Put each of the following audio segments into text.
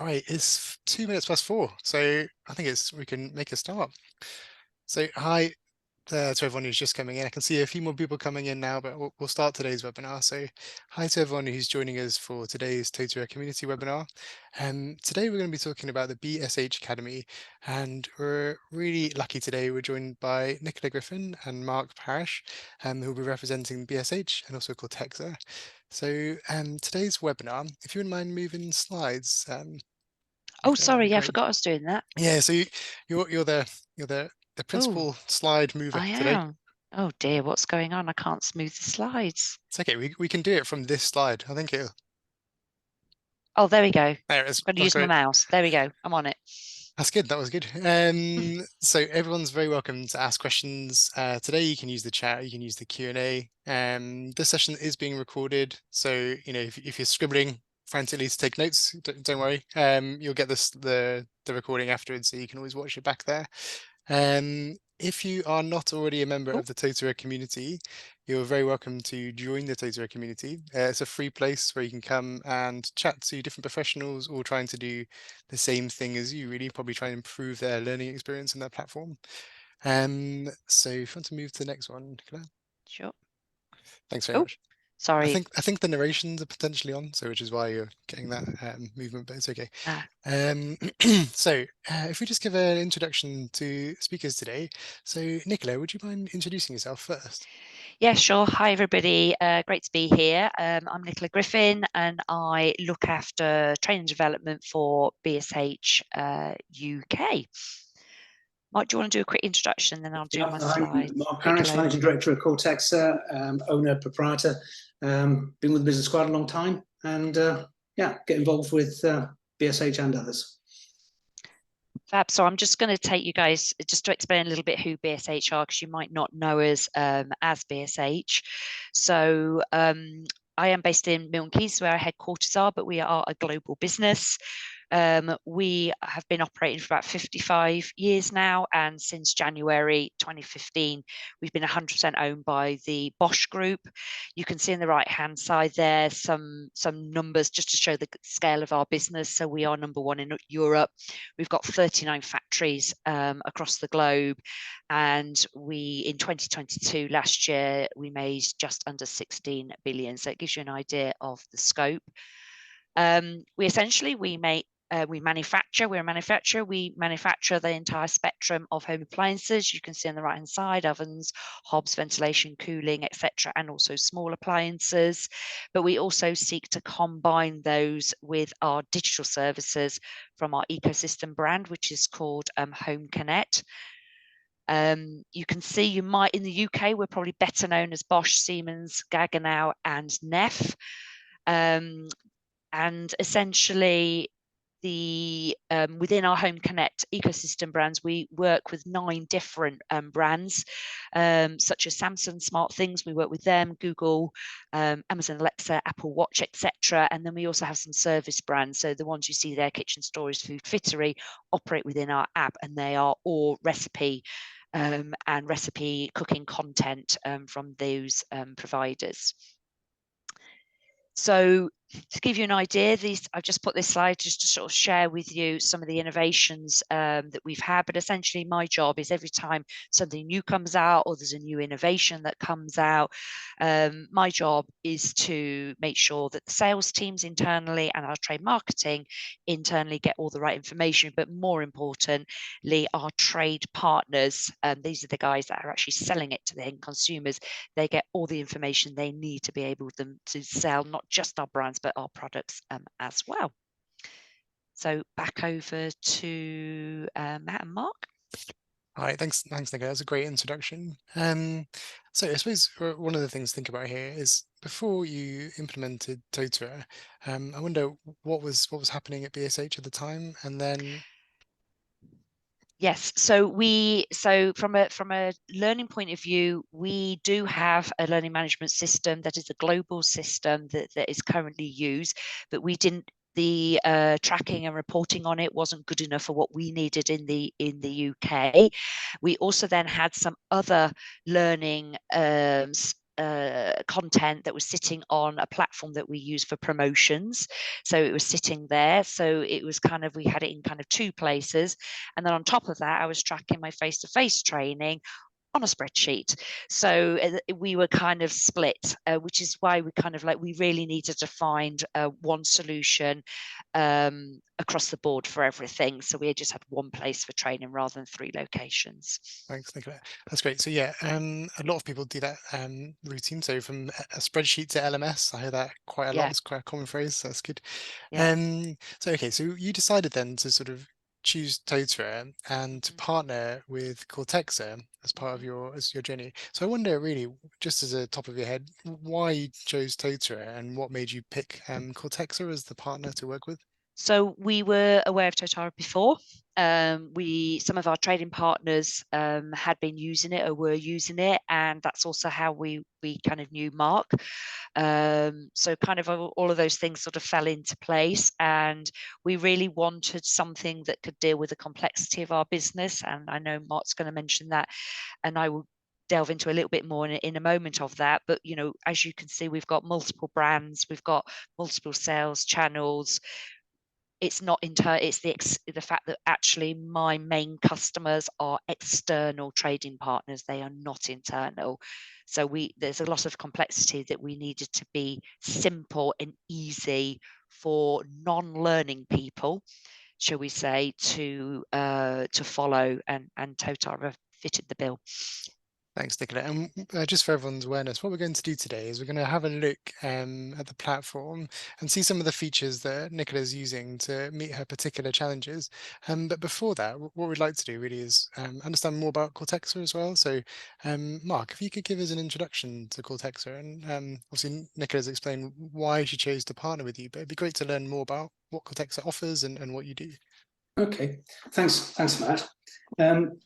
All right, it's 2 minutes past 4, so I think we can make a start. So hi to everyone who's just coming in. I can see a few more people coming in now, but we'll start today's webinar. So hi to everyone who's joining us for today's Totara community webinar. Today we're going to be talking about the BSH Academy, and we're really lucky today. We're joined by Nicola Griffin and Mark Parrish, who will be representing BSH and also Cortexa. So today's webinar, if you wouldn't mind moving slides, Oh, Nicola, that'd be sorry, I great. forgot I was doing that. Yeah, so you're the Oh, principal slide mover I today. am. Oh dear, what's going on? I can't smooth the slides. It's okay. We can do it from this slide. I think Oh, there we go. there it is. Got to That's use my great. mouse. There we go. I'm on it. That's good. That was good. So everyone's very welcome to ask questions. Today you can use the chat, you can use the Q&A. This session is being recorded, so if you're scribbling frantically to take notes, don't worry. You'll get the recording afterwards, so you can always watch it back there. If you are not already a member Oh, of the Totara community, you're very welcome to join the Totara community. It's a free place where you can come and chat to different professionals all trying to do the same thing as you, really, probably try and improve their learning experience in their platform. So if you want to move to the next one, Nicola. sure. Thanks very Oh, much. I sorry. think I think the narrations are potentially on, so which is why you're getting that movement, but it's okay. Ah, Um, so if we just give an introduction to speakers today. So Nicola, would you mind introducing yourself first? yeah, sure. Hi, everybody. Great to be here. I'm Nicola Griffin, and I look after training development for BSH UK. Mike, do you want to do a quick introduction, then I'll do my I'm slides? Mark Quick Parrish, load. Managing Director of Cortexa, owner, proprietor. Been with the business quite a long time, and yeah, get involved with BSH and others. Fab. So I'm just going to take you guys just to explain a little bit who BSH are, because you might not know us as BSH. So I am based in Milton Keynes, where our headquarters are, but we are a global business. We have been operating for about 55 years now, and since January 2015, we've been 100% owned by the Bosch Group. You can see on the right-hand side there some numbers just to show the scale of our business. So we are number one in Europe. We've got 39 factories across the globe, and in 2022, last year, we made just under 16 billion. So it gives you an idea of the scope. We manufacture. We're a manufacturer. We manufacture the entire spectrum of home appliances. You can see on the right-hand side, ovens, hobs, ventilation, cooling, etc., and also small appliances. But we also seek to combine those with our digital services from our ecosystem brand, which is called Home Connect. You can see in the UK, we're probably better known as Bosch, Siemens, Gaggenau, and Neff. And essentially, within our Home Connect ecosystem brands, we work with 9 different brands, such as Samsung Smart Things. We work with them, Google, Amazon Alexa, Apple Watch, etc. And then we also have some service brands. So the ones you see there, Kitchen Stories, Food Fittery, operate within our app, and they are all recipe and recipe cooking content from those providers. So to give you an idea, I've just put this slide just to sort of share with you some of the innovations that we've had. But essentially, my job is every time something new comes out or there's a new innovation that comes out, my job is to make sure that the sales teams internally and our trade marketing internally get all the right information. But more importantly, our trade partners, these are the guys that are actually selling it to the end consumers, they get all the information they need to be able to sell not just our brands, but our products as well. So back over to Matt and Mark. All right, thanks, Nicola. That's a great introduction. So I suppose one of the things to think about here is before you implemented Totara, I wonder what was happening at BSH at the time, and then. Yes, so from a learning point of view, we do have a learning management system that is a global system that is currently used, but the tracking and reporting on it wasn't good enough for what we needed in the UK. We also then had some other learning content that was sitting on a platform that we use for promotions. So it was sitting there. So it was kind of, we had it in kind of 2 places. And then on top of that, I was tracking my face-to-face training on a spreadsheet. So we were kind of split, which is why we kind of we really needed to find one solution across the board for everything. So we just had one place for training rather than 3 locations. Thanks, Nicola. That's great. So yeah, a lot of people do that routine. So from a spreadsheet to LMS, I hear that quite a lot. It's quite a common phrase. So that's good. So okay, so you decided then to sort of choose Totara and to partner with Cortexa as part of your journey. So I wonder, really, just as a top of your head, why you chose Totara and what made you pick Cortexa as the partner to work with? So we were aware of Totara before. Some of our trading partners had been using it or were using it, and that's also how we kind of knew Mark. So kind of all of those things sort of fell into place, and we really wanted something that could deal with the complexity of our business. And I know Mark's going to mention that, and I will delve into a little bit more in a moment of that. But as you can see, we've got multiple brands, we've got multiple sales channels. It's not it's the fact that actually my main customers are external trading partners. They are not internal. So there's a lot of complexity that we needed to be simple and easy for non-learning people, shall we say, to follow, and Totara fitted the bill. Thanks, Nicola. And just for everyone's awareness, what we're going to do today is we're going to have a look at the platform and see some of the features that Nicola is using to meet her particular challenges. But before that, what we'd like to do really is understand more about Cortexa as well. So, Mark, if you could give us an introduction to Cortexa, and obviously Nicola's explained why she chose to partner with you, but it'd be great to learn more about what Cortexa offers and what you do. Okay, thanks, Matt.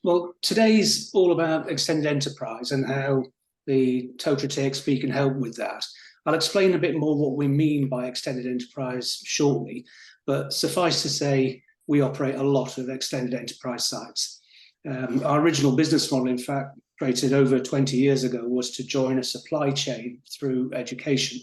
Well, today's all about extended enterprise and how the Totara TXP can help with that. I'll explain a bit more what we mean by extended enterprise shortly, but suffice to say, we operate a lot of extended enterprise sites. Our original business model, in fact, created over 20 years ago, was to join a supply chain through education,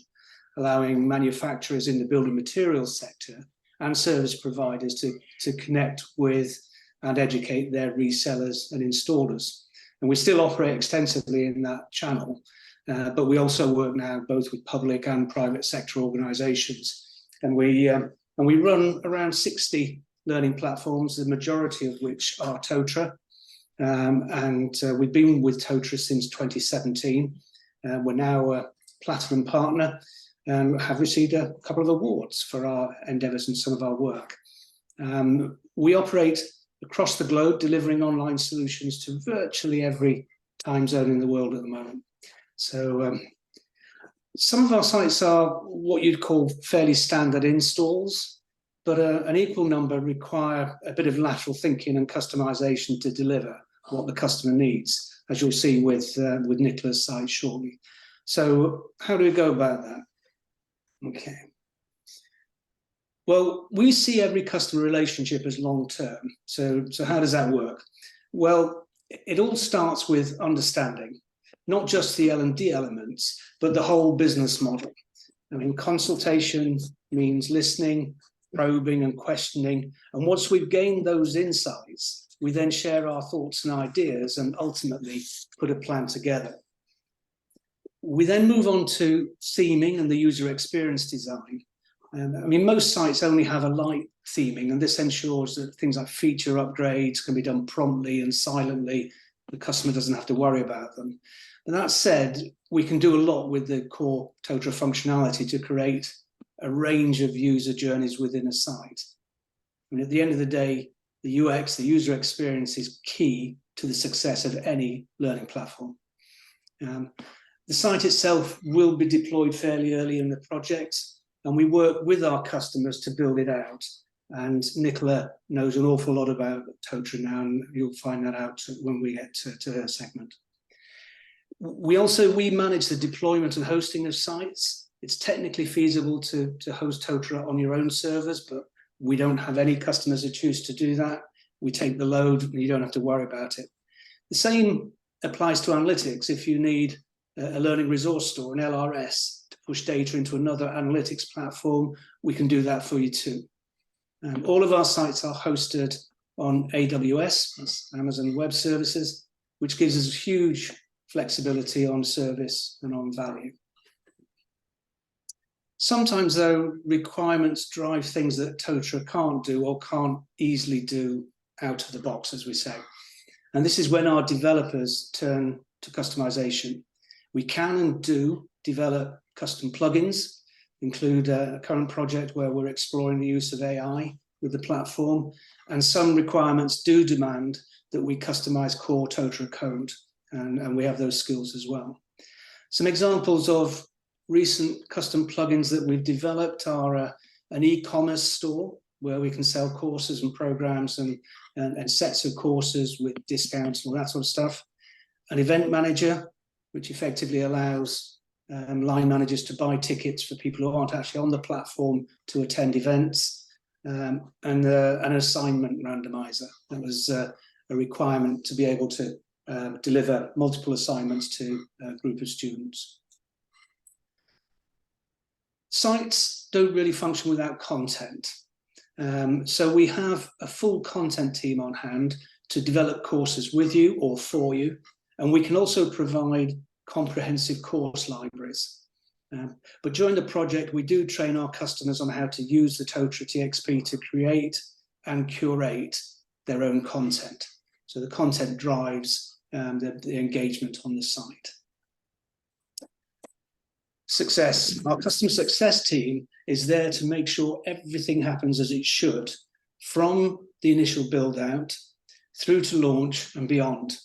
allowing manufacturers in the building materials sector and service providers to connect with and educate their resellers and installers. And we still operate extensively in that channel, but we also work now both with public and private sector organizations. And we run around 60 learning platforms, the majority of which are Totara. We've been with Totara since 2017. We're now a platinum partner and have received a couple of awards for our endeavours and some of our work. We operate across the globe, delivering online solutions to virtually every time zone in the world at the moment. So some of our sites are what you'd call fairly standard installs, but an equal number require a bit of lateral thinking and customization to deliver what the customer needs, as you'll see with Nicola's site shortly. So how do we go about that? Okay. Well, we see every customer relationship as long-term. So how does that work? Well, it all starts with understanding, not just the L&D elements, but the whole business model. I mean, consultation means listening, probing and questioning. And once we've gained those insights, we then share our thoughts and ideas and ultimately put a plan together. We then move on to theming and the user experience design. I mean, most sites only have a light theming, and this ensures that things like feature upgrades can be done promptly and silently. The customer doesn't have to worry about them. And that said, we can do a lot with the core Totara functionality to create a range of user journeys within a site. I mean, at the end of the day, the UX, the user experience, is key to the success of any learning platform. The site itself will be deployed fairly early in the project, and we work with our customers to build it out. And Nicola knows an awful lot about Totara now, and you'll find that out when we get to her segment. We manage the deployment and hosting of sites. It's technically feasible to host Totara on your own servers, but we don't have any customers who choose to do that. We take the load and you don't have to worry about it. The same applies to analytics. If you need a learning resource store, an LRS, to push data into another analytics platform, we can do that for you too. All of our sites are hosted on AWS, that's Amazon Web Services, which gives us huge flexibility on service and on value. Sometimes, though, requirements drive things that Totara can't do or can't easily do out of the box, as we say. And this is when our developers turn to customization. We can and do develop custom plugins, include a current project where we're exploring the use of AI with the platform, and some requirements do demand that we customize core Totara code, and we have those skills as well. Some examples of recent custom plugins that we've developed are an e-commerce store where we can sell courses and programs and sets of courses with discounts and all that sort of stuff. An event manager, which effectively allows line managers to buy tickets for people who aren't actually on the platform to attend events, and an assignment randomizer. That was a requirement to be able to deliver multiple assignments to a group of students. Sites don't really function without content. So we have a full content team on hand to develop courses with you or for you. And we can also provide comprehensive course libraries. But during the project, we do train our customers on how to use the Totara TXP to create and curate their own content. So the content drives the engagement on the site. Success. Our customer success team is there to make sure everything happens as it should, from the initial build out through to launch and beyond.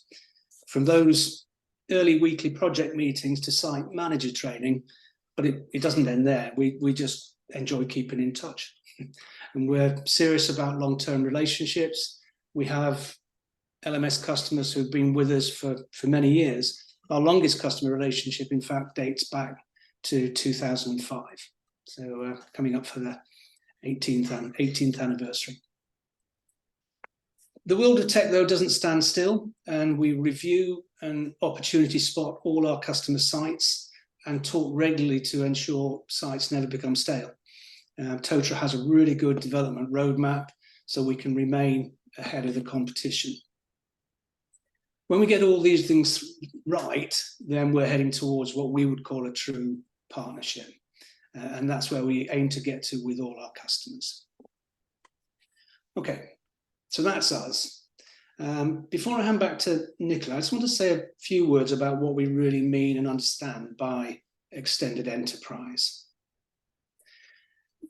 From those early weekly project meetings to site manager training, but it doesn't end there. We just enjoy keeping in touch. And we're serious about long-term relationships. We have LMS customers who've been with us for many years. Our longest customer relationship, in fact, dates back to 2005. So coming up for the 18th anniversary. The world of tech, though, doesn't stand still, and we review and opportunity spot all our customer sites and talk regularly to ensure sites never become stale. Totara has a really good development roadmap, so we can remain ahead of the competition. When we get all these things right, then we're heading towards what we would call a true partnership. And that's where we aim to get to with all our customers. Okay, so that's us. Before I hand back to Nicola, I just want to say a few words about what we really mean and understand by extended enterprise.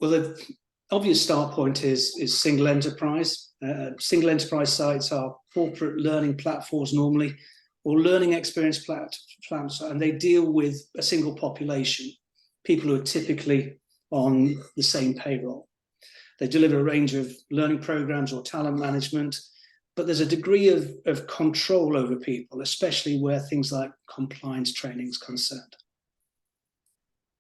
Well, the obvious start point is single enterprise. Single enterprise sites are corporate learning platforms normally, or learning experience platforms, and they deal with a single population, people who are typically on the same payroll. They deliver a range of learning programs or talent management, but there's a degree of control over people, especially where things like compliance training is concerned.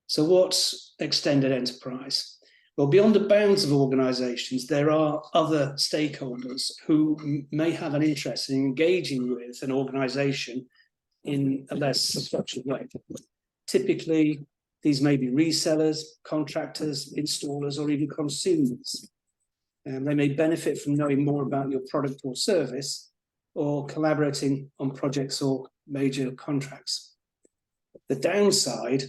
So what's extended enterprise? Well, beyond the bounds of organizations, there are other stakeholders who may have an interest in engaging with an organization in a less structured way. Typically, these may be resellers, contractors, installers, or even consumers. And they may benefit from knowing more about your product or service, or collaborating on projects or major contracts. The downside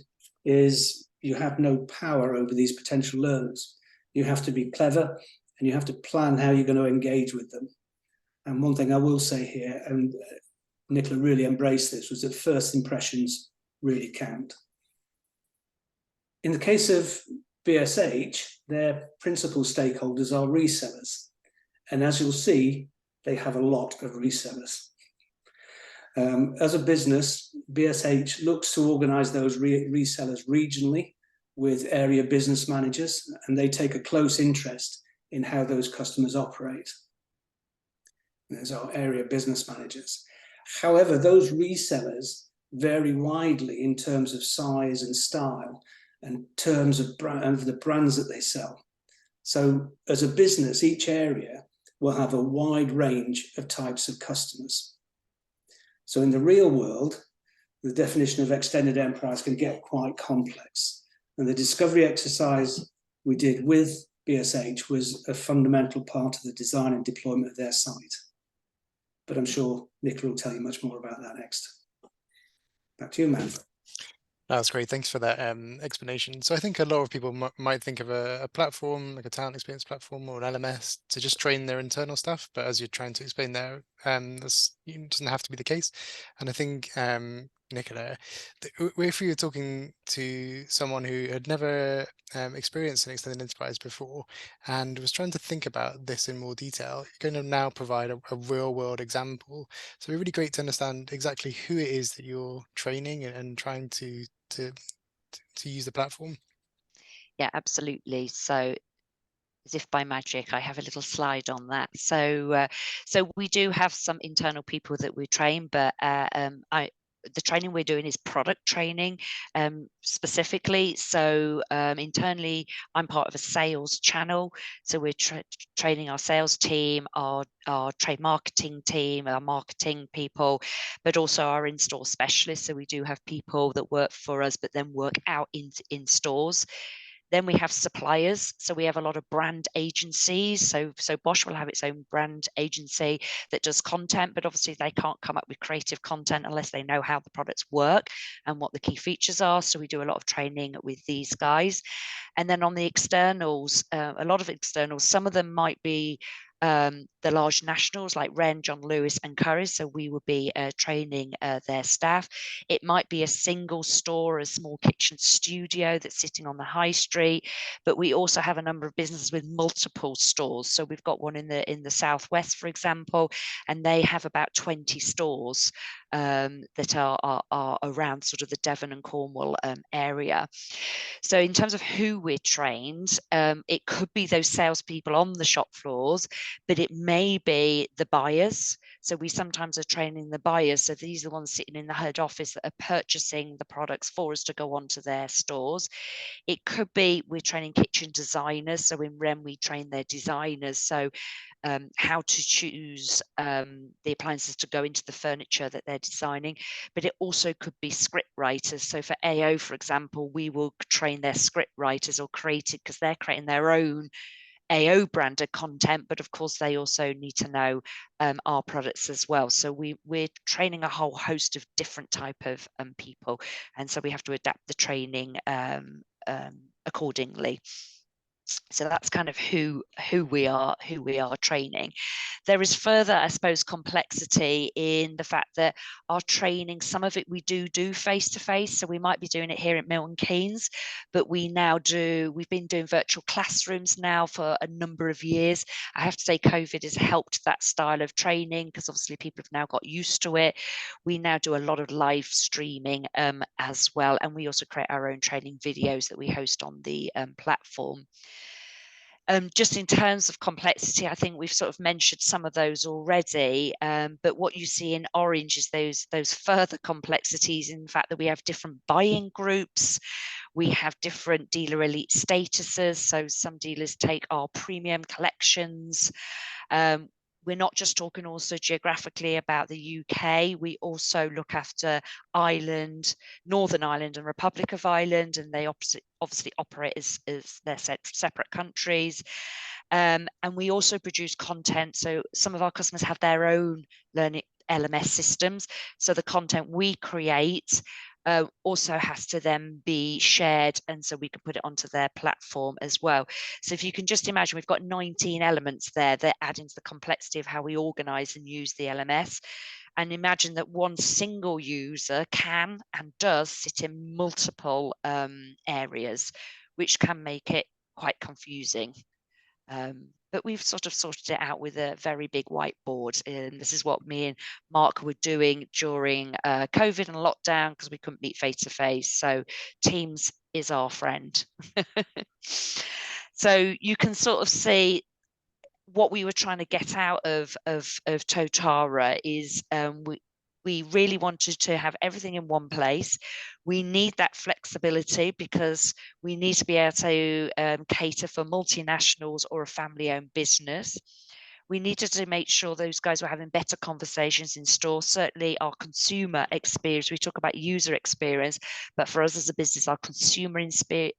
is you have no power over these potential learners. You have to be clever, and you have to plan how you're going to engage with them. And one thing I will say here, and Nicola really embraced this, was that first impressions really count. In the case of BSH, their principal stakeholders are resellers. And as you'll see, they have a lot of resellers. As a business, BSH looks to organize those resellers regionally with area business managers, and they take a close interest in how those customers operate. There's our area business managers. However, those resellers vary widely in terms of size and style, and terms of the brands that they sell. So as a business, each area will have a wide range of types of customers. So in the real world, the definition of extended enterprise can get quite complex. And the discovery exercise we did with BSH was a fundamental part of the design and deployment of their site. But I'm sure Nicola will tell you much more about that next. Back to you, Matt. That's great. Thanks for that explanation. So I think a lot of people might think of a platform, like a talent experience platform or an LMS, to just train their internal stuff. But as you're trying to explain there, this doesn't have to be the case. And I think, Nicola, if you were talking to someone who had never experienced an extended enterprise before and was trying to think about this in more detail, you're going to now provide a real world example. So it'd be really great to understand exactly who it is that you're training and trying to use the platform. Yeah, absolutely. So as if by magic, I have a little slide on that. So we do have some internal people that we train, but the training we're doing is product training specifically. So internally, I'm part of a sales channel. So we're training our sales team, our trade marketing team, our marketing people, but also our in-store specialists. So we do have people that work for us, but then work out in stores. Then we have suppliers. So we have a lot of brand agencies. So Bosch will have its own brand agency that does content, but obviously they can't come up with creative content unless they know how the products work and what the key features are. So we do a lot of training with these guys. And then on the externals, a lot of externals, some of them might be the large nationals like Wren, John Lewis and Currys. So we will be training their staff. It might be a single store, a small kitchen studio that's sitting on the high street, but we also have a number of businesses with multiple stores. So we've got one in the southwest, for example, and they have about 20 stores that are around sort of the Devon and Cornwall area. So in terms of who we're trained, it could be those salespeople on the shop floors, but it may be the buyers. So we sometimes are training the buyers. So these are the ones sitting in the head office that are purchasing the products for us to go onto their stores. It could be we're training kitchen designers. So in Wren, we train their designers. So how to choose the appliances to go into the furniture that they're designing, but it also could be script writers. So for AO, for example, we will train their script writers or creative, because they're creating their own AO branded content, but of course they also need to know our products as well. So we're training a whole host of different type of people, and so we have to adapt the training accordingly. So that's kind of who we are training. There is further, I suppose, complexity in the fact that our training, some of it we do face to face. So we might be doing it here at Milton Keynes, but we've been doing virtual classrooms now for a number of years. I have to say COVID has helped that style of training, because obviously people have now got used to it. We now do a lot of live streaming as well, and we also create our own training videos that we host on the platform. Just in terms of complexity, I think we've sort of mentioned some of those already, but what you see in orange is those further complexities in the fact that we have different buying groups, we have different dealer elite statuses, so some dealers take our premium collections. We're not just talking also geographically about the UK, we also look after Ireland, Northern Ireland and Republic of Ireland, and they obviously operate as their separate countries. And we also produce content, so some of our customers have their own learning LMS systems, so the content we create also has to then be shared, and so we can put it onto their platform as well. So if you can just imagine, we've got 19 elements there that add into the complexity of how we organize and use the LMS. And imagine that one single user can and does sit in multiple areas, which can make it quite confusing. But we've sort of sorted it out with a very big whiteboard. And this is what me and Mark were doing during COVID and lockdown, because we couldn't meet face to face. So Teams is our friend. So you can sort of see what we were trying to get out of Totara is we really wanted to have everything in one place. We need that flexibility because we need to be able to cater for multinationals or a family-owned business. we needed to make sure those guys were having better conversations in store. Certainly our consumer experience, we talk about user experience, but for us as a business, our consumer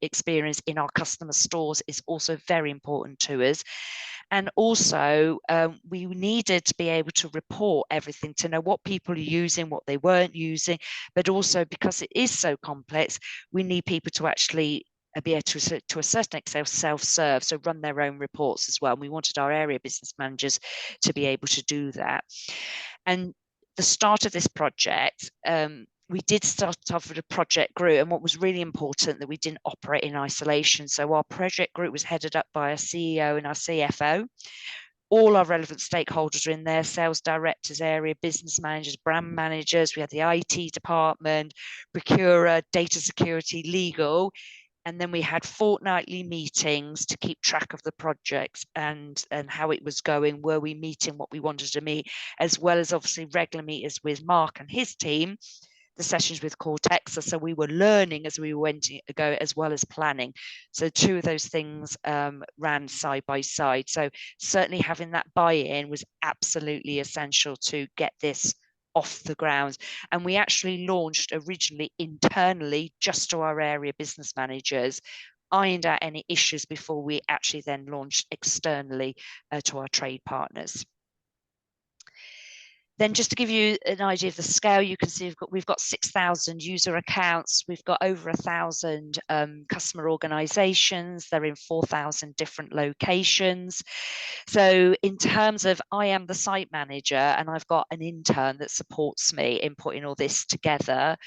experience in our customer stores is also very important to us. And also we needed to be able to report everything, to know what people are using, what they weren't using, but also because it is so complex, we need people to actually be able to a certain extent self-serve, so run their own reports as well. And we wanted our area business managers to be able to do that. And the start of this project, we did start off with a project group, and what was really important that we didn't operate in isolation. So our project group was headed up by our CEO and our CFO. All our relevant stakeholders are in there: sales directors, area business managers, brand managers. We had the IT department, procurer, data security, legal. And then we had fortnightly meetings to keep track of the projects and how it was going. Were we meeting what we wanted to meet, as well as obviously regular meetings with Mark and his team, the sessions with Cortexa. So we were learning as we went to go, as well as planning. So two of those things ran side by side. So certainly having that buy-in was absolutely essential to get this off the ground. And we actually launched originally internally just to our area business managers, ironed out any issues before we actually then launched externally to our trade partners. Then just to give you an idea of the scale, you can see we've got 6,000 user accounts. We've got over 1,000 customer organizations. They're in 4,000 different locations. So in terms of, I am the site manager and I've got an intern that supports me in putting all this together.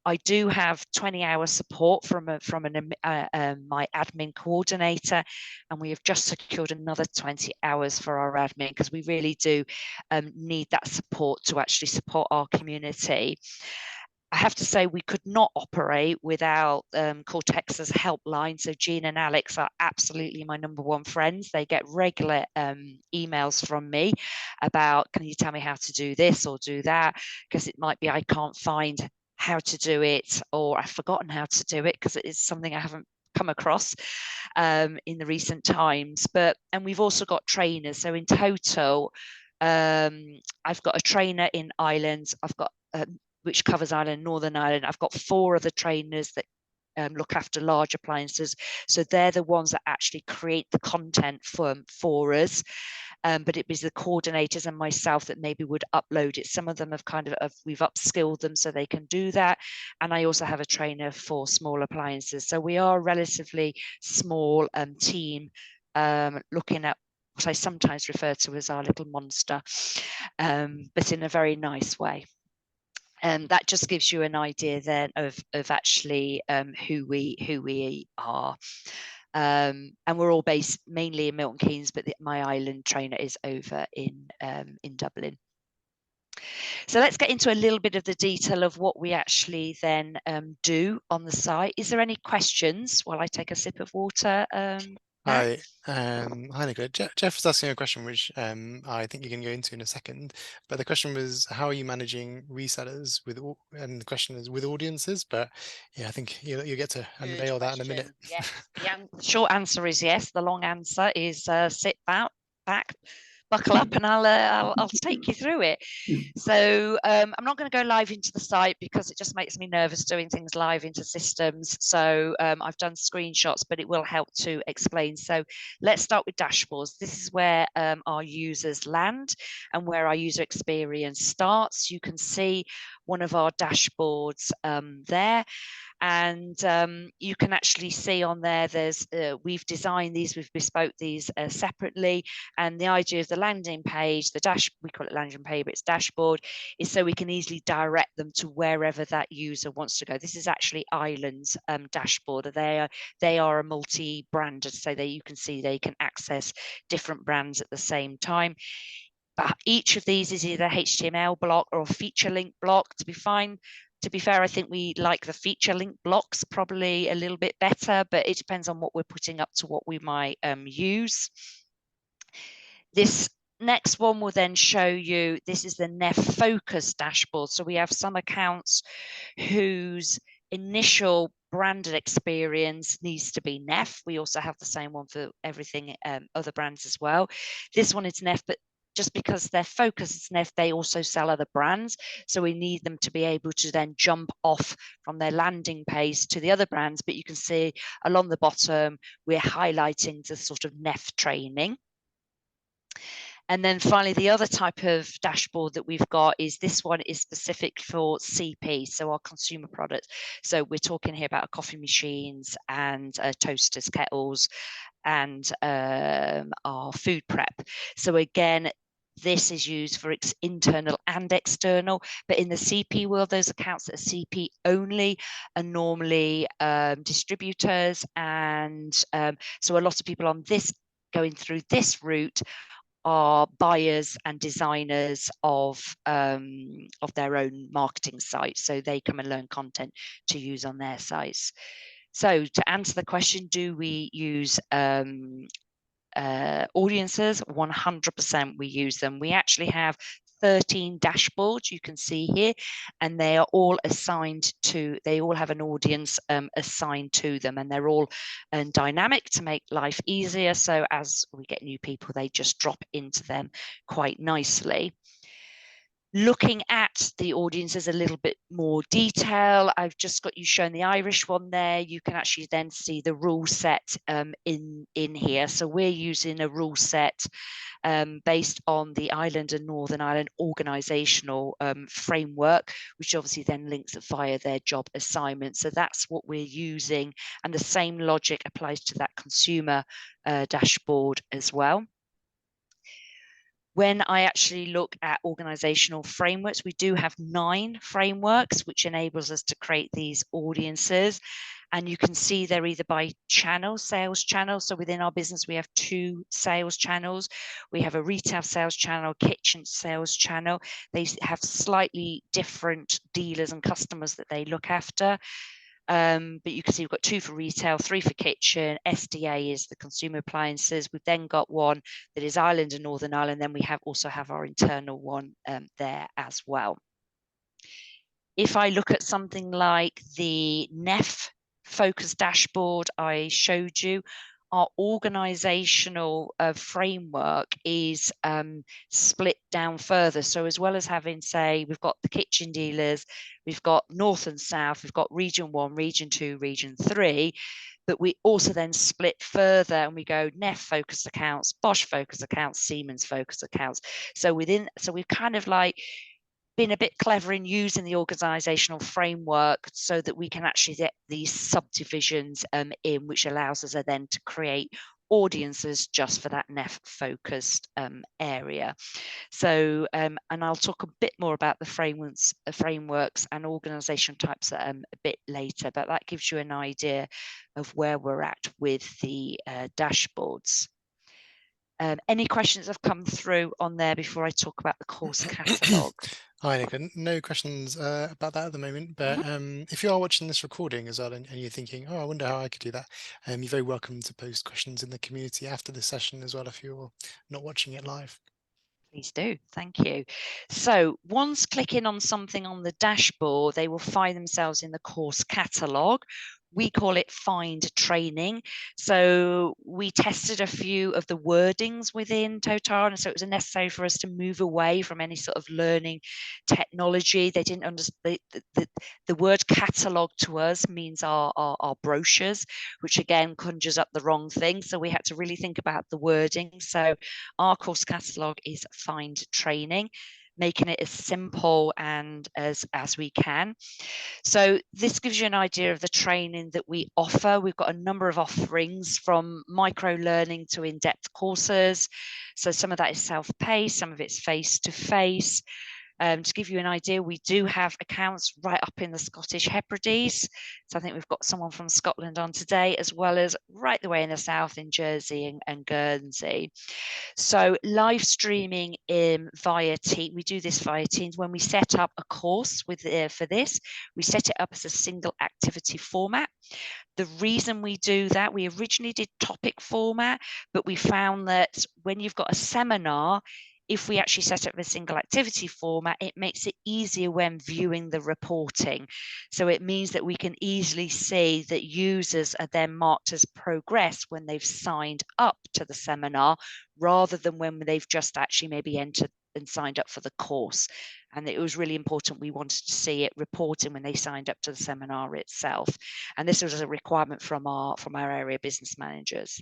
I do have 20-hour support from my admin coordinator, and we have just secured another 20 hours for our admin, because we really do need that support to actually support our community. I have to say we could not operate without Cortexa's helpline. So Jean and Alex are absolutely my #1 friends. They get regular emails from me about, can you tell me how to do this or do that? Because it might be I can't find how to do it, or I've forgotten how to do it because it is something I haven't come across in the recent times. And we've also got trainers. So in total, I've got a trainer in Ireland. I've got which covers Ireland, Northern Ireland. I've got 4 other trainers that look after large appliances. So they're the ones that actually create the content for us. But it was the coordinators and myself that maybe would upload it. Some of them have we've upskilled them so they can do that. And I also have a trainer for small appliances. So we are a relatively small team looking at what I sometimes refer to as our little monster, but in a very nice way. And that just gives you an idea then of actually who we are. And we're all based mainly in Milton Keynes, but my Ireland trainer is over in Dublin. So let's get into a little bit of the detail of what we actually then do on the site. Is there any questions while I take a sip of water? Hi, Nicola. Jeff was asking a question which I think you can go into in a second, but the question was, how are you managing resellers and the question is with audiences, but yeah, I think you'll get to unveil that in a minute. Yes, the short answer is yes. The long answer is sit back, buckle up, and I'll take you through it. So I'm not going to go live into the site because it just makes me nervous doing things live into systems. So I've done screenshots, but it will help to explain. So let's start with dashboards. This is where our users land and where our user experience starts. You can see one of our dashboards there. And you can actually see on there, we've designed these, we've bespoke these separately. And the idea of the landing page, we call it landing page, but it's dashboard, is so we can easily direct them to wherever that user wants to go. This is actually Ireland's dashboard. They are a multi-brand, so you can see they can access different brands at the same time. But each of these is either HTML block or a feature link block. To be fair, I think we like the feature link blocks probably a little bit better, but it depends on what we're putting up to what we might use. This next one will then show you, this is the Neff focus dashboard. So we have some accounts whose initial branded experience needs to be Neff. We also have the same one for everything, other brands as well. This one is Neff, but just because their focus is Neff, they also sell other brands. So we need them to be able to then jump off from their landing page to the other brands. But you can see along the bottom, we're highlighting the sort of Neff training. And then finally, the other type of dashboard that we've got is this one is specific for CP, so our consumer products. So we're talking here about coffee machines and toasters, kettles, and our food prep. So again, this is used for internal and external, but in the CP world, those accounts that are CP only are normally distributors. And so a lot of people on this going through this route are buyers and designers of their own marketing sites. So they come and learn content to use on their sites. So to answer the question, do we use audiences? 100% we use them. We actually have 13 dashboards you can see here, and they are all assigned to, they all have an audience assigned to them, and they're all dynamic to make life easier. So as we get new people, they just drop into them quite nicely. Looking at the audiences a little bit more detail, I've just got you shown the Irish one there. You can actually then see the rule set in here. So we're using a rule set based on the Ireland and Northern Ireland organisational framework, which obviously then links via their job assignment. So that's what we're using, and the same logic applies to that consumer dashboard as well. When I actually look at organizational frameworks, we do have 9 frameworks, which enables us to create these audiences. And you can see they're either by channel, sales channel. So within our business, we have 2 sales channels. We have a retail sales channel, kitchen sales channel. They have slightly different dealers and customers that they look after. But you can see we've got 2 for retail, 3 for kitchen. SDA is the consumer appliances. We've then got one that is Ireland and Northern Ireland. Then we also have our internal one there as well. If I look at something like the Neff focus dashboard I showed you, our organizational framework is split down further. So as well as having, say, we've got the kitchen dealers, we've got North and South, we've got Region 1, Region 2, Region 3, but we also then split further and we go Neff focus accounts, Bosch focus accounts, Siemens focus accounts. So we've kind of like been a bit clever in using the organizational framework so that we can actually get these subdivisions in, which allows us then to create audiences just for that Neff focused area. So, and I'll talk a bit more about the frameworks and organization types a bit later, but that gives you an idea of where we're at with the dashboards. Any questions have come through on there before I talk about the course catalogue? Hi, Nicola. No questions about that at the moment, but if you are watching this recording as well and you're thinking, oh, I wonder how I could do that, you're very welcome to post questions in the community after the session as well if you're not watching it live. Please do. Thank you. So once clicking on something on the dashboard, they will find themselves in the course catalogue. We call it Find Training. So we tested a few of the wordings within Totara, and so it was necessary for us to move away from any sort of learning technology. They didn't understand the word catalogue to us means our brochures, which again conjures up the wrong thing. So we had to really think about the wording. So our course catalogue is Find Training, making it as simple and as we can. So this gives you an idea of the training that we offer. We've got a number of offerings from micro-learning to in-depth courses. So some of that is self-paced, some of it's face-to-face. To give you an idea, we do have accounts right up in the Scottish Hebrides. So I think we've got someone from Scotland on today, as well as right the way in the south in Jersey and Guernsey. So live streaming via Teams, we do this via Teams. When we set up a course for this, we set it up as a single activity format. The reason we do that, we originally did topic format, but we found that when you've got a seminar, if we actually set up a single activity format, it makes it easier when viewing the reporting. So it means that we can easily see that users are then marked as progress when they've signed up to the seminar, rather than when they've just actually maybe entered and signed up for the course. And it was really important. We wanted to see it reporting when they signed up to the seminar itself. And this was a requirement from our area business managers.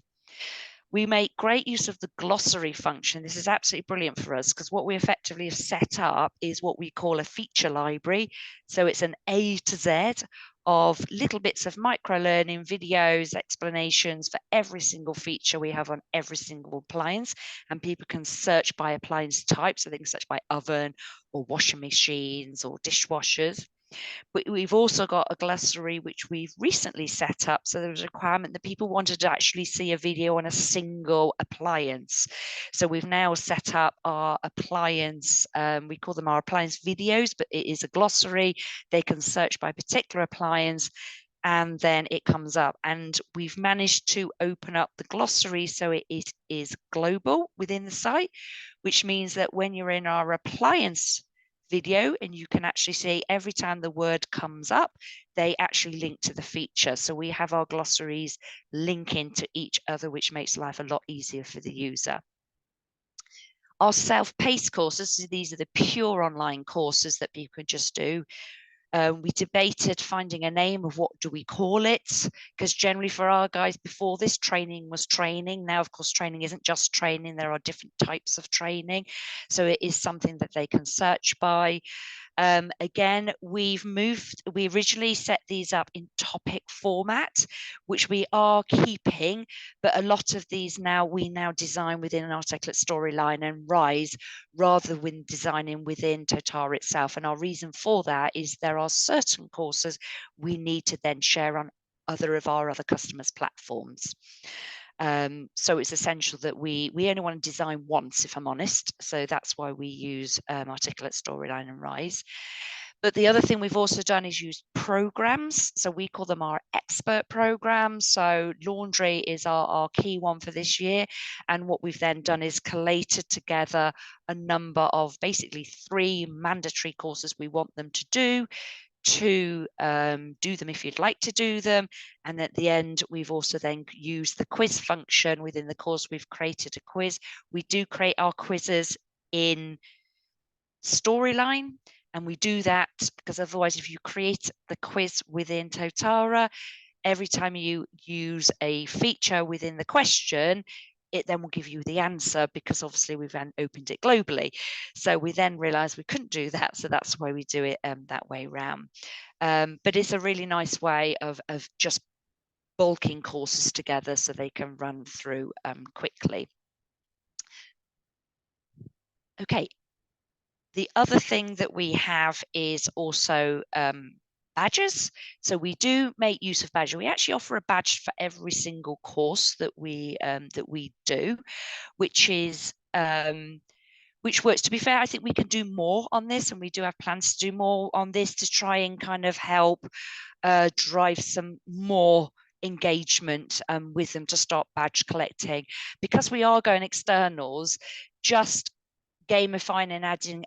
We make great use of the glossary function. This is absolutely brilliant for us, because what we effectively have set up is what we call a feature library. So it's an A to Z of little bits of micro-learning, videos, explanations for every single feature we have on every single appliance. And people can search by appliance type. So they can search by oven or washing machines or dishwashers. But we've also got a glossary which we've recently set up. So there was a requirement that people wanted to actually see a video on a single appliance. So we've now set up our appliance, we call them our appliance videos, but it is a glossary. They can search by particular appliance, and then it comes up. And we've managed to open up the glossary so it is global within the site, which means that when you're in our appliance video and you can actually see every time the word comes up, they actually link to the feature. So we have our glossaries linking to each other, which makes life a lot easier for the user. Our self-paced courses, these are the pure online courses that people can just do. We debated finding a name of what do we call it, because generally for our guys before this, training was training. Now, of course, training isn't just training. There are different types of training. So it is something that they can search by. Again, we originally set these up in topic format, which we are keeping, but a lot of these we now design within an articulate storyline and Rise, rather than designing within Totara itself. And our reason for that is there are certain courses we need to then share on other customers' platforms. So it's essential that we only want to design once, if I'm honest. So that's why we use articulate storyline and Rise. But the other thing we've also done is use programs. So we call them our expert programs. So laundry is our key one for this year. And what we've then done is collated together a number of basically 3 mandatory courses we want them to do them if you'd like to do them. And at the end, we've also then used the quiz function within the course. We've created a quiz. We do create our quizzes in Storyline, and we do that because otherwise, if you create the quiz within Totara, every time you use a feature within the question, it then will give you the answer, because obviously we've then opened it globally. So we then realized we couldn't do that. So that's why we do it that way around. But it's a really nice way of just bulking courses together so they can run through quickly. Okay. The other thing that we have is also badges. So we do make use of badges. We actually offer a badge for every single course that we do, which works. To be fair, I think we can do more on this, and we do have plans to do more on this to try and kind of help drive some more engagement with them to start badge collecting, because we are going externals. Just gamifying and adding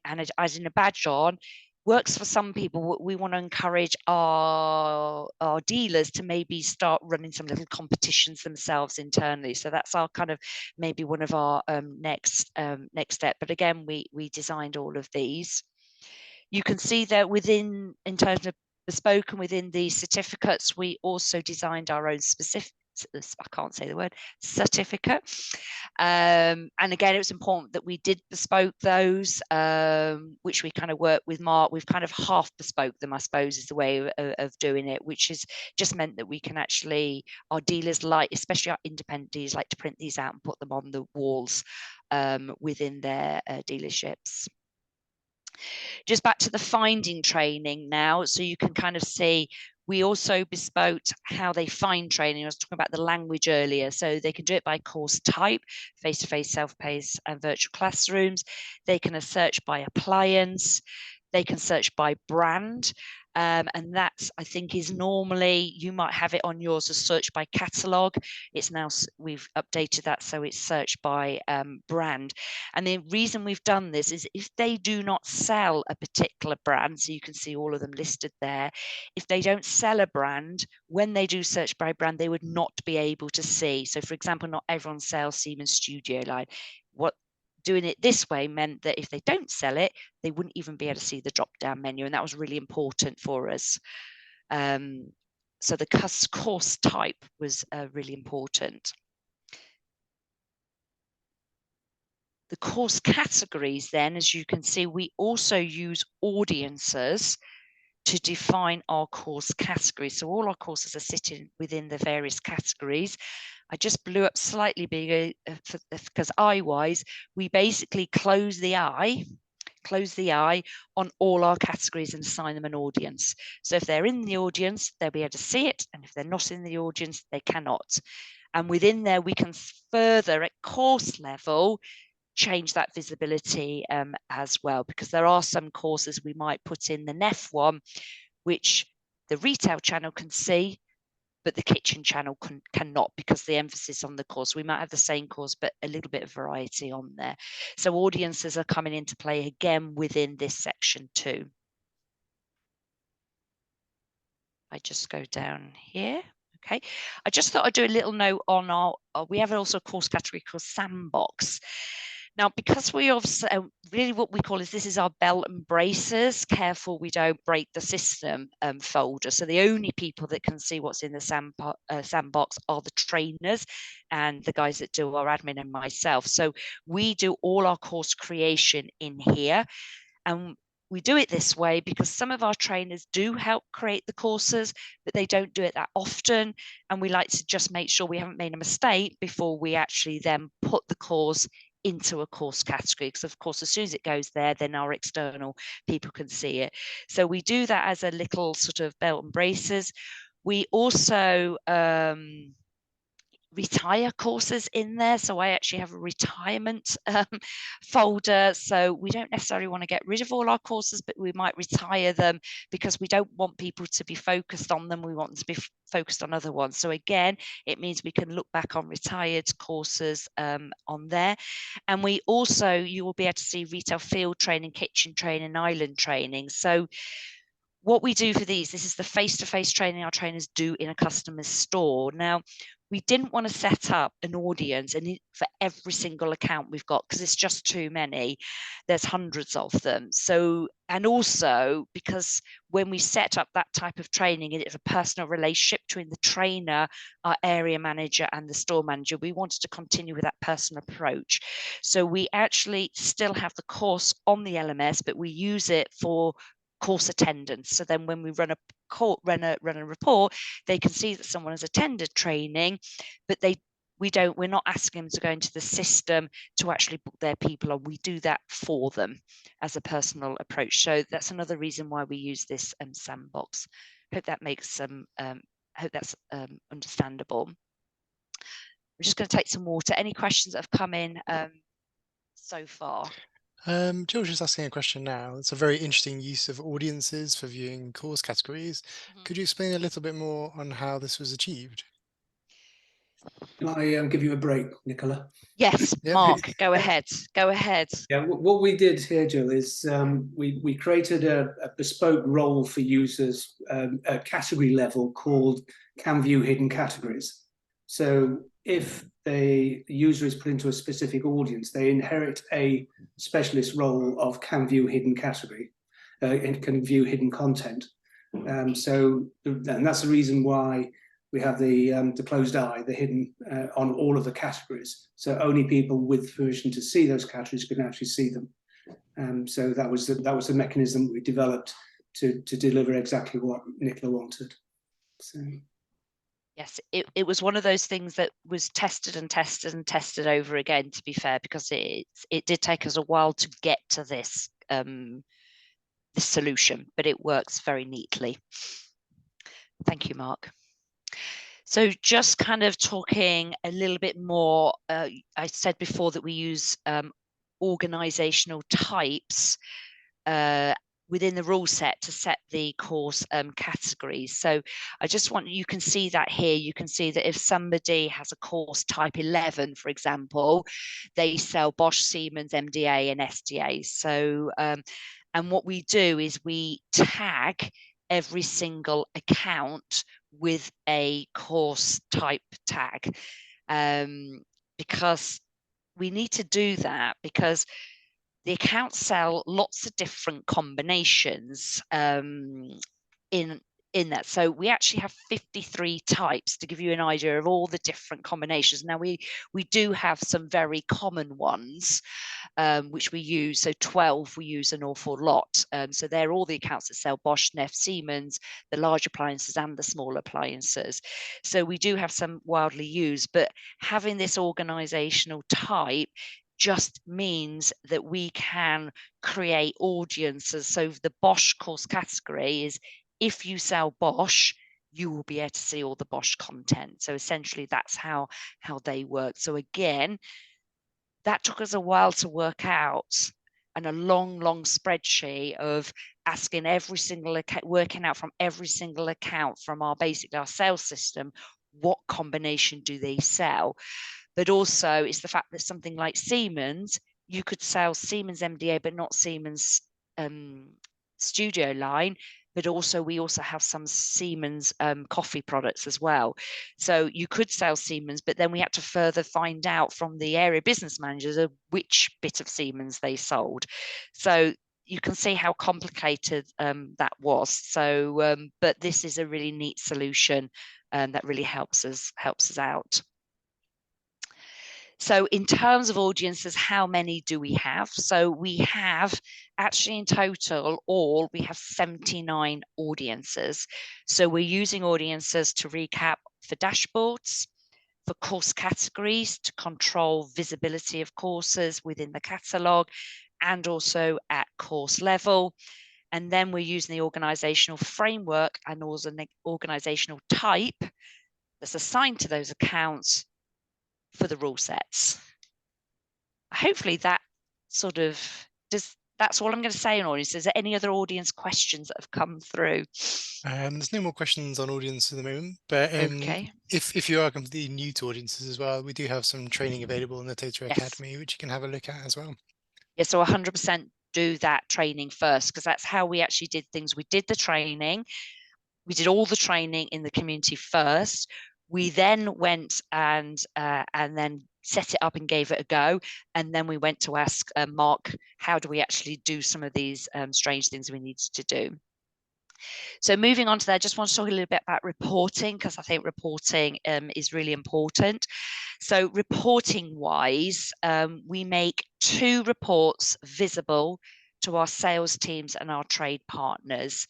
a badge on works for some people. We want to encourage our dealers to maybe start running some little competitions themselves internally. So that's our kind of maybe one of our next step. But again, we designed all of these. You can see that in terms of bespoke and within the certificates, we also designed our own specific, I can't say the word, certificate. And again, it was important that we did bespoke those, which we kind of worked with Mark. We've kind of half bespoke them, I suppose, is the way of doing it, which is just meant that we can actually, our dealers especially our independent dealers, like to print these out and put them on the walls within their dealerships. Just back to the finding training now, so you can kind of see we also bespoke how they find training. I was talking about the language earlier, so they can do it by course type, face-to-face, self-paced, and virtual classrooms. They can search by appliance. They can search by brand. And that, I think, is normally, you might have it on yours as search by catalogue. It's now, we've updated that, so it's search by brand. And the reason we've done this is if they do not sell a particular brand, so you can see all of them listed there, if they don't sell a brand, when they do search by brand, they would not be able to see. So for example, not everyone sells Siemens Studio Line. What doing it this way meant that if they don't sell it, they wouldn't even be able to see the drop-down menu, and that was really important for us. So the course type was really important. The course categories then, as you can see, we also use audiences to define our course categories. So all our courses are sitting within the various categories. I just blew up slightly bigger because eye-wise, we basically close the eye on all our categories and assign them an audience. So if they're in the audience, they'll be able to see it. And if they're not in the audience, they cannot. And within there, we can further at course level change that visibility as well, because there are some courses we might put in the Neff one, which the retail channel can see, but the kitchen channel cannot, because the emphasis on the course. We might have the same course, but a little bit of variety on there. So audiences are coming into play again within this section too. I just go down here. Okay, I just thought I'd do a little note on our we have also a course category called Sandbox. Now, because we also really what we call is this is our belt and braces, careful we don't break the system folder. So the only people that can see what's in the sandbox are the trainers and the guys that do our admin and myself. So we do all our course creation in here. And we do it this way because some of our trainers do help create the courses, but they don't do it that often. And we like to just make sure we haven't made a mistake before we actually then put the course into a course category, because of course as soon as it goes there, then our external people can see it. So we do that as a little sort of belt and braces. We also retire courses in there, so I actually have a retirement folder. So we don't necessarily want to get rid of all our courses, but we might retire them because we don't want people to be focused on them. We want them to be focused on other ones. So again, it means we can look back on retired courses on there. And we also, you will be able to see retail field training, kitchen training, island training. So what we do for these, this is the face-to-face training our trainers do in a customer's store. Now, we didn't want to set up an audience and for every single account we've got, because it's just too many. There's hundreds of them. So, and also because when we set up that type of training, it's a personal relationship between the trainer, our area manager and the store manager. We wanted to continue with that personal approach. So we actually still have the course on the LMS, but we use it for course attendance. So then when we run a report, they can see that someone has attended training, but we're not asking them to go into the system to actually book their people on. We do that for them as a personal approach. So that's another reason why we use this sandbox. Hope that makes some hope that's understandable. I'm just going to take some water. Any questions that have come in so far? George is asking a question now. It's a very interesting use of audiences for viewing course categories. Could you explain a little bit more on how this was achieved? Can I give you a break, Nicola? Yes, Yeah. Mark, go ahead. Go ahead. Yeah, what we did here, Jill, is we created a bespoke role for users at category level called Can View Hidden Categories. So if the user is put into a specific audience, they inherit a specialist role of Can View Hidden Category and can view hidden content. And that's the reason why we have the closed eye, the hidden on all of the categories. So only people with permission to see those categories can actually see them. So that was the mechanism we developed to deliver exactly what Nicola wanted. So. Yes, it was one of those things that was tested and tested and tested over again, to be fair, because it did take us a while to get to this this solution, but it works very neatly. Thank you, Mark. So just kind of talking a little bit more, I said before that we use organizational types within the rule set to set the course categories. So I just want, you can see that here. You can see that if somebody has a course type 11, for example, they sell Bosch, Siemens, MDA and SDA. So, and what we do is we tag every single account with a course type tag, because we need to do that because the accounts sell lots of different combinations in that. So we actually have 53 types to give you an idea of all the different combinations. Now we do have some very common ones which we use. So 12 we use an awful lot. So they're all the accounts that sell Bosch, Neff, Siemens, the large appliances and the small appliances. So we do have some widely used, but having this organizational type just means that we can create audiences. So the Bosch course category is, if you sell Bosch, you will be able to see all the Bosch content. So essentially that's how they work. So again, that took us a while to work out, and a long spreadsheet of asking every single account, working out from every single account from our sales system, what combination do they sell? But also it's the fact that something like Siemens, you could sell Siemens MDA, but not Siemens Studio line. But also we also have some Siemens coffee products as well. So you could sell Siemens, but then we had to further find out from the area business managers of which bit of Siemens they sold. So you can see how complicated that was. So, but this is a really neat solution that really helps us out. So in terms of audiences, how many do we have? So we have actually in total, we have 79 audiences. So we're using audiences to recap for dashboards, for course categories, to control visibility of courses within the catalogue, and also at course level. And then we're using the organizational framework and also an organizational type that's assigned to those accounts for the rule sets. Hopefully that sort of that's all I'm going to say on audience. Is there any other audience questions that have come through? There's no more questions on audience at the moment, but okay. If you are completely new to audiences as well, we do have some training available in the Totara Academy, which you can have a look at as well. Yeah, so 100% do that training first, because that's how we actually did things. We did the training. We did all the training in the community first. We then went and then set it up and gave it a go. And then we went to ask Mark, how do we actually do some of these strange things we needed to do? So moving on to that, I just want to talk a little bit about reporting, because I think reporting is really important. So reporting wise, we make 2 reports visible to our sales teams and our trade partners.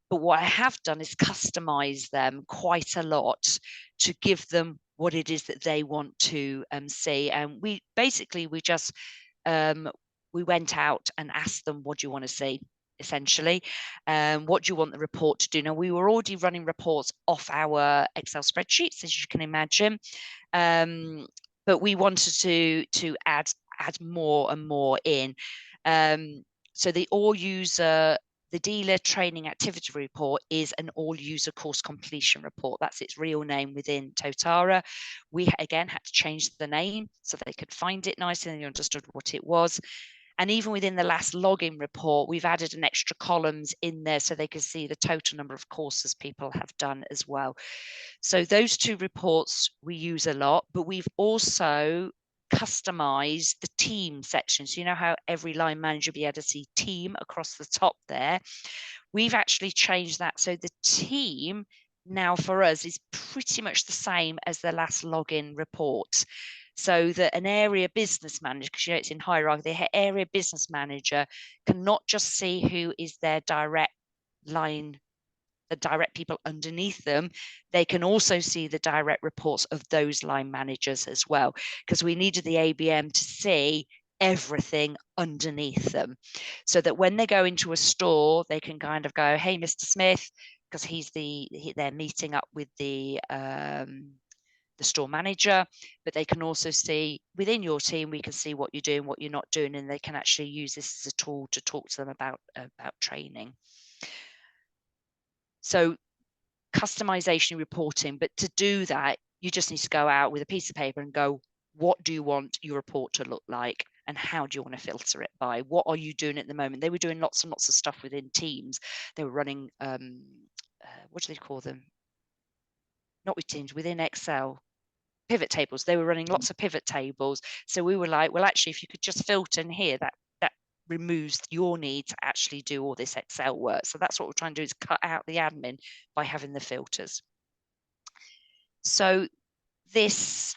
But what I have done is customize them quite a lot to give them what it is that they want to see. And we just we went out and asked them, what do you want to see? Essentially, what do you want the report to do? Now, we were already running reports off our Excel spreadsheets, as you can imagine, but we wanted to add more and more in. So the dealer training activity report is an all user course completion report. That's its real name within Totara. We again had to change the name so they could find it nicely and they understood what it was. And even within the last login report, we've added an extra columns in there so they can see the total number of courses people have done as well. So those 2 reports we use a lot, but we've also customized the team section. So you know how every line manager will be able to see team across the top there? We've actually changed that. So the team now for us is pretty much the same as the last login report. So that an area business manager, because you know it's in hierarchy, the area business manager can not just see who is their direct line, the direct people underneath them, they can also see the direct reports of those line managers as well, because we needed the ABM to see everything underneath them, so that when they go into a store, they can kind of go, hey, Mr. Smith, because they're meeting up with the the store manager, but they can also see within your team, we can see what you're doing, what you're not doing, and they can actually use this as a tool to talk to them about training. So customization reporting, but to do that, you just need to go out with a piece of paper and go, what do you want your report to look like? And how do you want to filter it by? What are you doing at the moment? They were doing lots and lots of stuff within Teams. They were running, what do they call them? Not with Teams, within Excel, pivot tables. They were running lots of pivot tables. So we were like, well, actually, if you could just filter in here, that removes your need to actually do all this Excel work. So that's what we're trying to do, is cut out the admin by having the filters. So this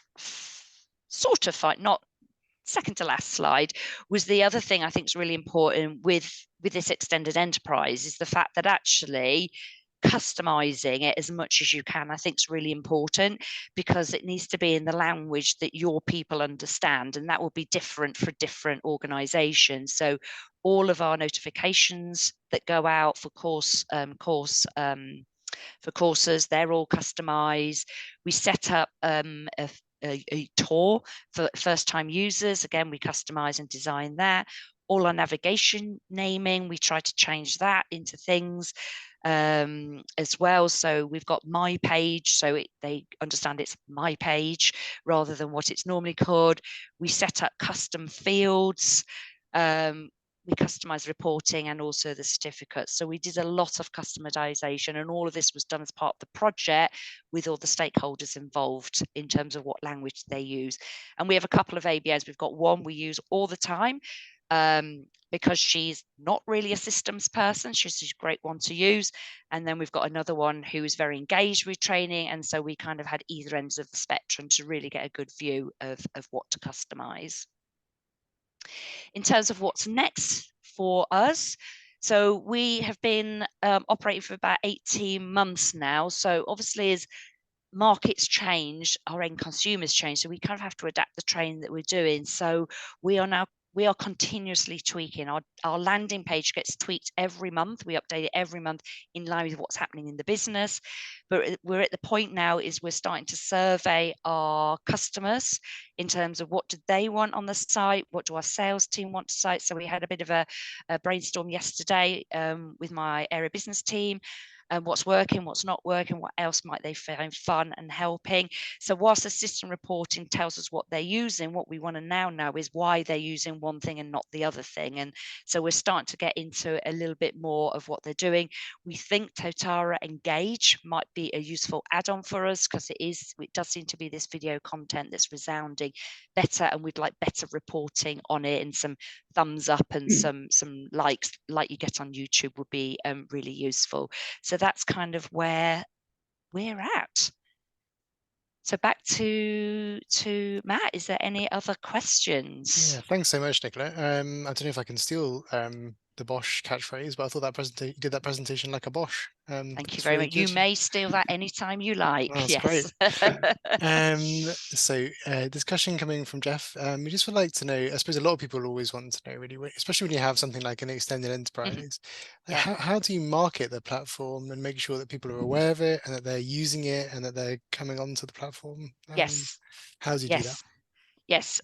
sort of not second to last slide was the other thing I think is really important with this extended enterprise, is the fact that actually customizing it as much as you can, I think, is really important, because it needs to be in the language that your people understand, and that will be different for different organizations. So all of our notifications that go out for courses, they're all customized. We set up a tour for first-time users. Again, we customize and design that. All our navigation naming, we try to change that into things as well. So we've got my page, so they understand it's my page rather than what it's normally called. We set up custom fields. We customize reporting and also the certificates. So we did a lot of customization, and all of this was done as part of the project with all the stakeholders involved in terms of what language they use. And we have a couple of ABAs. We've got one we use all the time because she's not really a systems person. She's a great one to use. And then we've got another one who is very engaged with training. And so we kind of had either ends of the spectrum to really get a good view of what to customize. In terms of what's next for us, so we have been operating for about 18 months now. So obviously, as markets change, our end consumers change, so we kind of have to adapt the training that we're doing. So we are continuously tweaking. Our landing page gets tweaked every month. We update it every month in line with what's happening in the business. But we're at the point now is we're starting to survey our customers in terms of what do they want on the site, what do our sales team want to site. So we had a bit of a brainstorm yesterday with my area business team. What's working, what's not working, what else might they find fun and helping. So whilst the system reporting tells us what they're using, what we want to now know is why they're using one thing and not the other thing. And so we're starting to get into a little bit more of what they're doing. We think Totara Engage might be a useful add-on for us, because it does seem to be this video content that's resounding better, and we'd like better reporting on it, and some thumbs up and some likes like you get on YouTube would be really useful. So that's kind of where we're at. So back to Matt. Is there any other questions? Yeah, thanks so much, Nicola. I don't know if I can steal the Bosch catchphrase, but I thought you did that presentation like a Bosch. Thank you very much. You may steal that anytime you like. That's yes. Great. So discussion coming from Jeff. We just would like to know, I suppose a lot of people always want to know, really, especially when you have something like an extended enterprise, Yeah. how do you market the platform and make sure that people are aware of it and that they're using it and that they're coming onto the platform? Yes. How do you do that? Yes.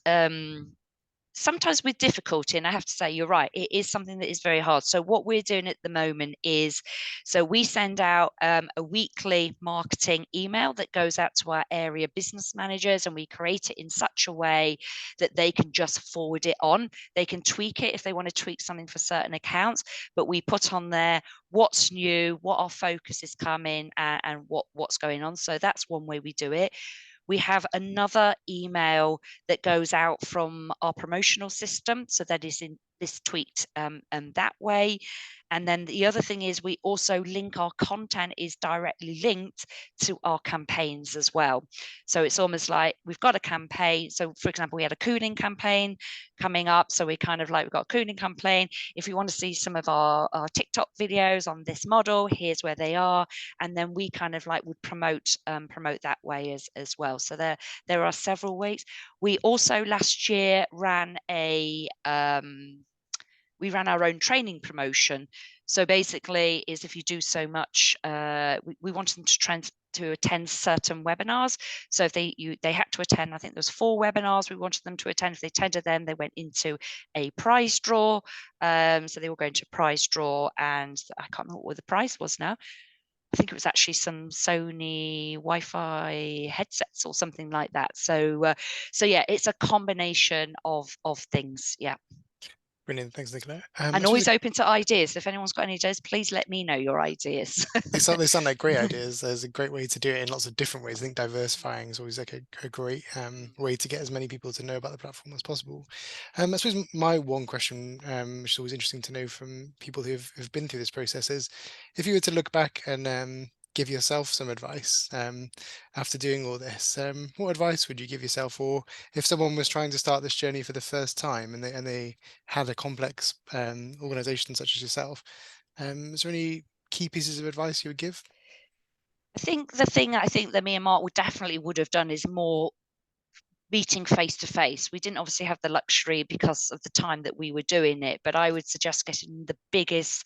Sometimes with difficulty, and I have to say, you're right, it is something that is very hard. So what we're doing at the moment is, so we send out a weekly marketing email that goes out to our area business managers, and we create it in such a way that they can just forward it on. They can tweak it if they want to tweak something for certain accounts, but we put on there what's new, what our focus is coming, and what's going on. So that's one way we do it. We have another email that goes out from our promotional system. So that is in this tweaked that way. And then the other thing is we also link our content is directly linked to our campaigns as well. So it's almost like we've got a campaign. So for example, we had a cooling campaign coming up. So we kind of like, we've got a cooling campaign. If you want to see some of our TikTok videos on this model, here's where they are. And then we kind of like would promote that way as well. So there are several ways. We also last year ran we ran our own training promotion. So basically is if you do so much, we want them to to attend certain webinars. So if they had to attend, I think there was 4 webinars we wanted them to attend. If they attended them, they went into a prize draw. So they were going to prize draw, and I can't remember what the prize was now. I think it was actually some Sony Wi-Fi headsets or something like that. So so yeah, it's a combination of things. Yeah. Brilliant, thanks, Nicola. And always open to ideas. If anyone's got any ideas, please let me know your ideas. They sound like great ideas. There's a great way to do it in lots of different ways. I think diversifying is always like a great way to get as many people to know about the platform as possible. I suppose my one question, which is always interesting to know from people who've been through this process, is if you were to look back and give yourself some advice after doing all this, what advice would you give yourself? Or if someone was trying to start this journey for the first time and they had a complex organization such as yourself, is there any key pieces of advice you would give? I think the thing I think that me and Mark would have done is more meeting face to face. We didn't obviously have the luxury because of the time that we were doing it, but I would suggest getting the biggest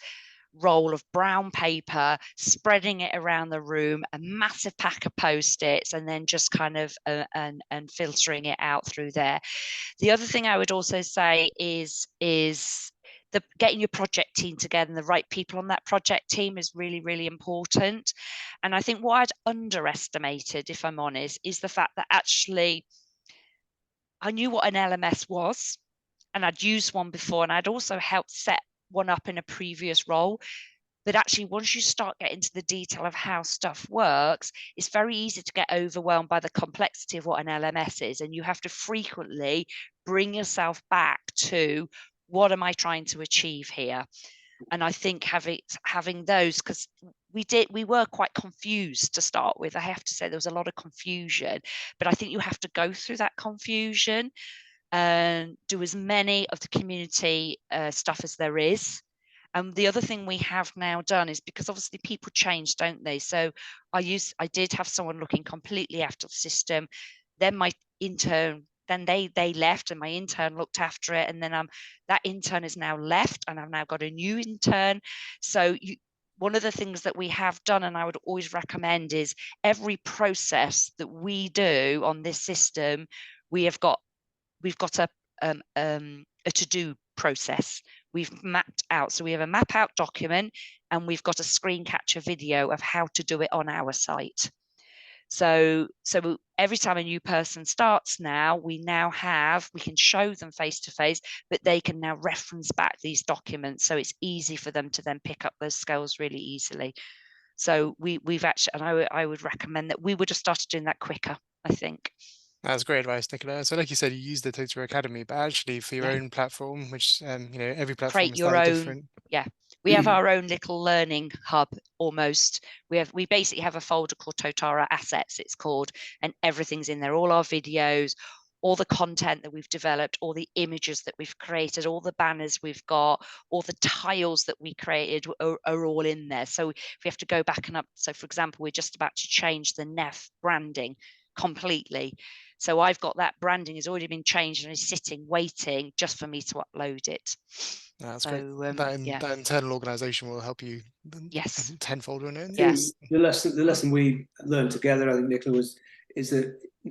roll of brown paper, spreading it around the room, a massive pack of Post-its, and then just kind of and filtering it out through there. The other thing I would also say is getting your project team together and the right people on that project team is really, really important. And I think what I'd underestimated, if I'm honest, is the fact that actually I knew what an LMS was, and I'd used one before, and I'd also helped set one up in a previous role. But actually, once you start getting to the detail of how stuff works, it's very easy to get overwhelmed by the complexity of what an LMS is. And you have to frequently bring yourself back to, what am I trying to achieve here? And I think having those, because we were quite confused to start with. I have to say there was a lot of confusion, but I think you have to go through that confusion and do as many of the community stuff as there is. And the other thing we have now done is, because obviously people change, don't they? So I did have someone looking completely after the system. Then my intern, then they left, and my intern looked after it. And then that intern is now left, and I've now got a new intern. So one of the things that we have done, and I would always recommend, is every process that we do on this system, we've got a to-do process we've mapped out. So we have a map out document, and we've got a screen capture video of how to do it on our site. So every time a new person starts now, we can show them face to face, but they can now reference back these documents. So it's easy for them to then pick up those skills really easily. So we've actually, and I would recommend that we would have started doing that quicker, I think. That's great advice, Nicola. So like you said, you use the Totara Academy, but actually for your own platform, which, every platform Create is your slightly own, different. yeah. We have our own little learning hub almost. We basically have a folder called Totara Assets, it's called, and everything's in there. All our videos, all the content that we've developed, all the images that we've created, all the banners we've got, all the tiles that we created are all in there. So if we have to go back and up, so for example, we're just about to change the Neff branding completely. So I've got that branding has already been changed and is sitting waiting just for me to upload it. That's great. That internal organization will help you tenfold, won't it? Yes. The lesson we learned together, I think, Nicola, is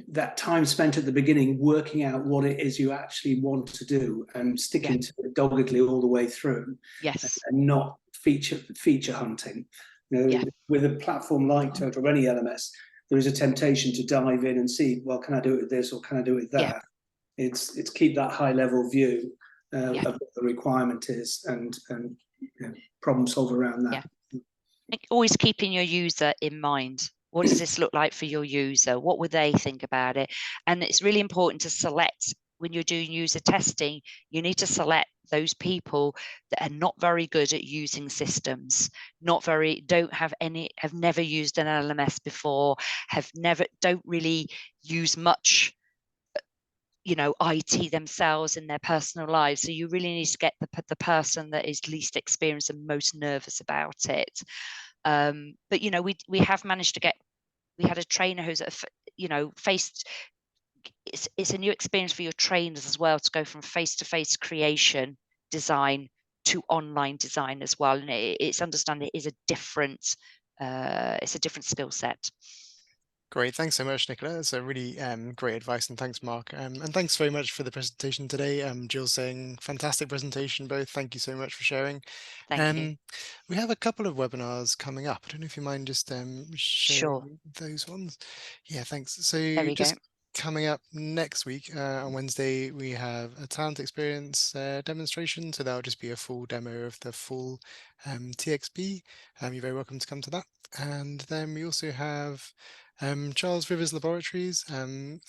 that time spent at the beginning working out what it is you actually want to do and sticking to it doggedly all the way through. Yes. And not feature hunting. With a platform like Totara or any LMS, there is a temptation to dive in and see, well, can I do it with this or can I do it with that? It's keep that high level view of what the requirement is and problem solve around that. Always keeping your user in mind. What does this look like for your user? What would they think about it? And it's really important to select, when you're doing user testing, you need to select those people that are not very good at using systems, have never used an LMS before, don't really use much IT themselves in their personal lives. So you really need to get the person that is least experienced and most nervous about it. But we have managed to we had a trainer who's it's a new experience for your trainers as well, to go from face-to-face creation design to online design as well. And it's understanding it is a different skill set. Great, thanks so much, Nicola. That's a really great advice, and thanks, Mark. And thanks very much for the presentation today. Jill saying, fantastic presentation, both. Thank you so much for sharing. Thank you. We have a couple of webinars coming up. I don't know if you mind just Sure. sharing those ones. Yeah, thanks. So There we just go. coming up next week on Wednesday, we have a talent experience demonstration. So that'll just be a full demo of the full TXP. You're very welcome to come to that. And then we also have Charles Rivers Laboratories, an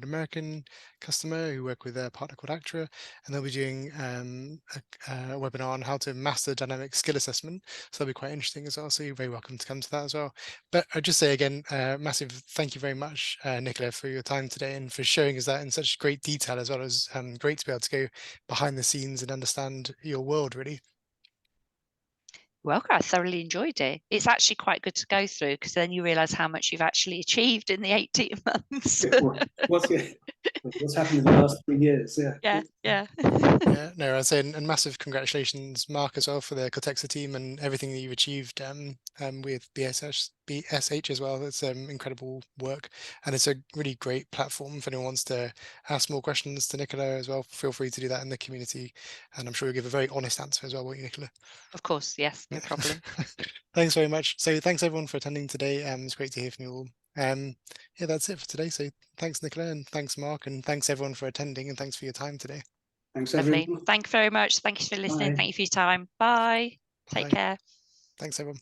American customer who work with a partner called Actra, and they'll be doing a webinar on how to master dynamic skill assessment. So that'll be quite interesting as well. So you're very welcome to come to that as well. But I'd just say again, massive thank you very much, Nicola, for your time today and for showing us that in such great detail, as well as great to be able to go behind the scenes and understand your world, really. Welcome. I thoroughly enjoyed it. It's actually quite good to go through because then you realise how much you've actually achieved in the 18 months. What's happened in the last 3 years? Yeah. Yeah. Yeah, no, I'd say, and massive congratulations, Mark, as well, for the Cortexa team and everything that you've achieved with BSH as well. It's incredible work, and it's a really great platform. If anyone wants to ask more questions to Nicola as well, feel free to do that in the community, and I'm sure you'll give a very honest answer as well, won't you, Nicola? Of course, yes, no problem. Thanks very much. So thanks everyone for attending today. It's great to hear from you all. Yeah, that's it for today. So thanks, Nicola, and thanks, Mark, and thanks everyone for attending, and thanks for your time today. Thanks, Lovely. everyone. Thank you very much. Thank you for listening. Bye. Thank you for your time. Bye. Take Bye. care. Thanks, everyone.